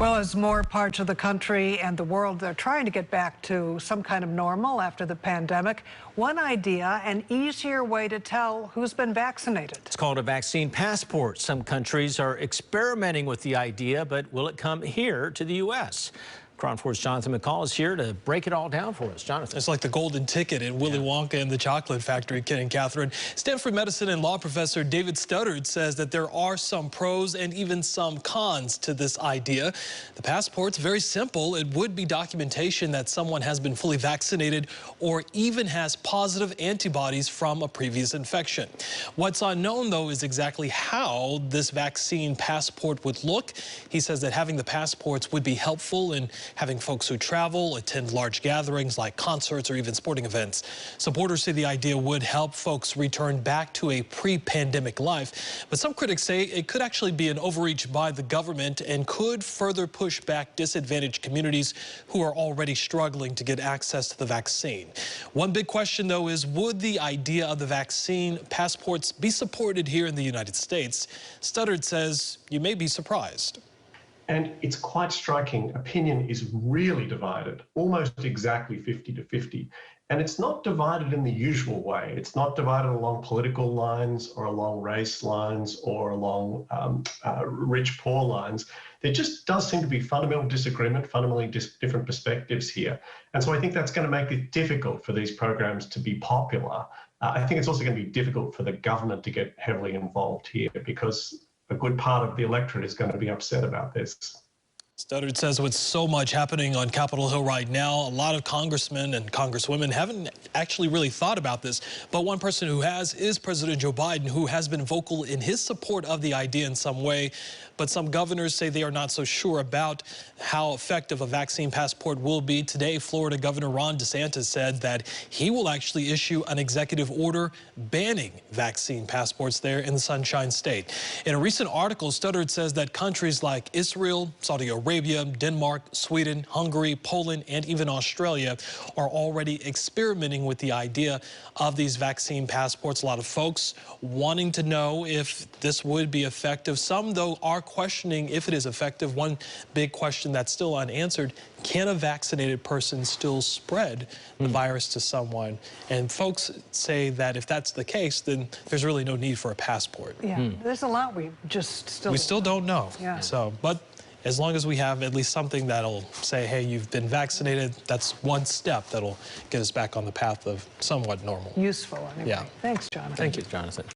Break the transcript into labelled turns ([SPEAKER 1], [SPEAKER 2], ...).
[SPEAKER 1] Well, as more parts of the country and the world are trying to get back to some kind of normal after the pandemic, one idea, an easier way to tell who's been vaccinated.
[SPEAKER 2] It's called a vaccine passport. Some countries are experimenting with the idea, but will it come here to the U.S.? KRON 4's Jonathan McCall is here to break it all down for us. Jonathan.
[SPEAKER 3] It's like the golden ticket in Willy Wonka and the Chocolate Factory, Ken and Catherine. Stanford medicine and law professor David Studdard says that there are some pros and even some cons to this idea. The passport's very simple. It would be documentation that someone has been fully vaccinated or even has positive antibodies from a previous infection. What's unknown, though, is exactly how this vaccine passport would look. He says that having the passports would be helpful in having folks who travel, attend large gatherings like concerts or even sporting events. Supporters say the idea would help folks return back to a pre-pandemic life. But some critics say it could actually be an overreach by the government and could further push back disadvantaged communities who are already struggling to get access to the vaccine. One big question, though, is would the idea of the vaccine passports be supported here in the United States? Studdard says you may be surprised.
[SPEAKER 4] And it's quite striking. Opinion is really divided, almost exactly 50-50. And it's not divided in the usual way. It's not divided along political lines or along race lines or along rich-poor lines. There just does seem to be fundamental disagreement, fundamentally different perspectives here. And so I think that's going to make it difficult for these programs to be popular. I think it's also going to be difficult for the government to get heavily involved here because a good part of the electorate is going to be upset about this.
[SPEAKER 3] Studdard says with so much happening on Capitol Hill right now, a lot of congressmen and congresswomen haven't actually really thought about this. But one person who has is President Joe Biden, who has been vocal in his support of the idea in some way. But some governors say they are not so sure about how effective a vaccine passport will be. Today, Florida Governor Ron DeSantis said that he will actually issue an executive order banning vaccine passports there in the Sunshine State. In a recent article, Studdard says that countries like Israel, Saudi Arabia, Denmark, Sweden, Hungary, Poland, and even Australia are already experimenting with the idea of these vaccine passports. A lot of folks wanting to know if this would be effective. Some, though, are questioning if it is effective. One big question that's still unanswered: can a vaccinated person still spread the virus to someone? And folks say that if that's the case, then there's really no need for a passport.
[SPEAKER 1] Yeah, there's a lot we still
[SPEAKER 3] don't know.
[SPEAKER 1] Yeah.
[SPEAKER 3] So, but as long as we have at least something that'll say, hey, you've been vaccinated, that's one step that'll get us back on the path of somewhat normal.
[SPEAKER 1] Useful, anyway.
[SPEAKER 3] Yeah.
[SPEAKER 1] Thanks, Jonathan.
[SPEAKER 2] Thank you, Jonathan.